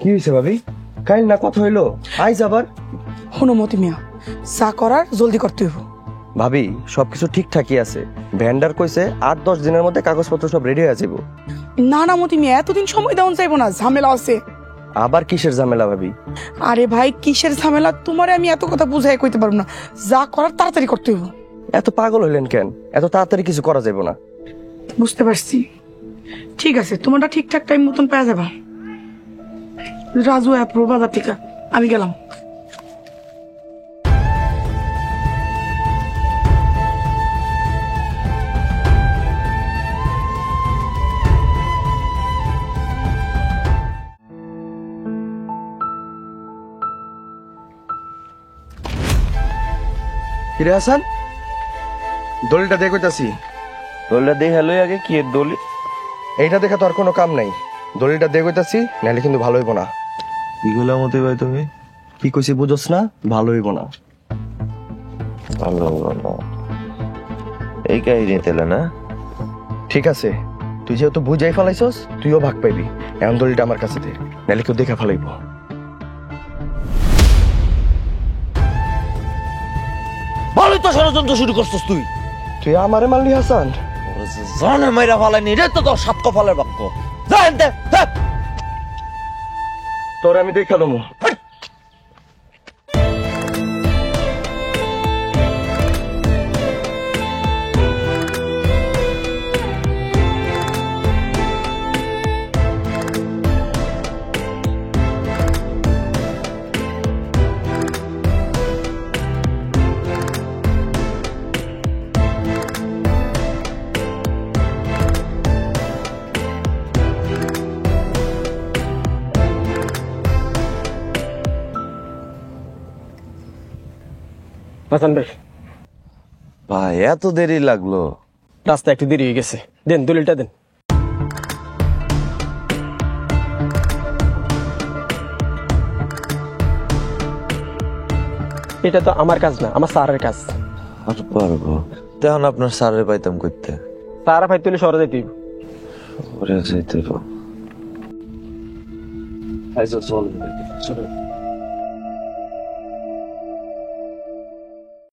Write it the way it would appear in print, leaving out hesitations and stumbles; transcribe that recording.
কি হয়েছে ভাবি? কাল না কথা হইলো, আইজ আবার? হনুমতি মিয়া, যা করার জলদি করতে হইব। ভাবি সবকিছু ঠিকঠাকই আছে, ভেন্ডার কইছে 8-10 দিনের মধ্যে কাগজপত্র সব রেডি হয়ে যাবো। না না মতি মিয়া, এতদিন সময় দেওয়া চাইবো না, ঝামেলা আছে। আবার কিসের ঝামেলা ভাবি? আরে ভাই কিসের ঝামেলা তোমারে আমি এত কথা বুঝাই কইতে পারবো না, যা করার তাড়াতাড়ি করতে হইব। এত পাগল হইলেন কেন? এত তাড়াতাড়ি কিছু করা যাবে না। বুঝতে পারছি, ঠিক আছে, তোমারটা ঠিকঠাক টাইম মতন পাওয়া যাবা। রাজু অ্যাপ্রুভ বাজার থেকে, আমি গেলাম। কিরে হাসান, দলিলটা দিয়ে কইতাছি। দলিলটা দেখে লই আগে, কি এর দলিল? এইটা দেখা তো আর কোনো কাম নাই, দলিলটা দিয়ে কইতাছি, নাহলে কিন্তু ভালো হইব না। কি কইলা মতি ভাই তুমি? কি কইছি বুঝোস না? ভালো হইব না। ভালো ভালো, এই কাহিনী তেলে না? ঠিক আছে, তুই যেহেতু বুঝাই ফেলাইছস, তুইও ভাগ পাইবি। এমন দলিলটা আমার কাছে দে, নাহলে কেউ দেখা ফেলাইব। ভালোই তো ষড়যন্ত্র শুরু করছিস তুই। তুই আমারে মারলি হাসান? জানে মাইরা ফালাইনি রে, তো তোর সাত কপালের বাক্য। যা এনতে, যা। তোর আমি দেখালাম। হাসান ভাই, ভাই এত দেরি লাগলো? রাস্তা একটু দেরি হয়ে গেছে, দেন দলিলটা দেন। এটা তো আমার কাজ না, আমার স্যারের কাজ। আর পারবো তখন আপনার স্যারের পাইতাম করতে। স্যারা ভাই তুলে শহরে যেতে হইব। ওরে যাইতে চল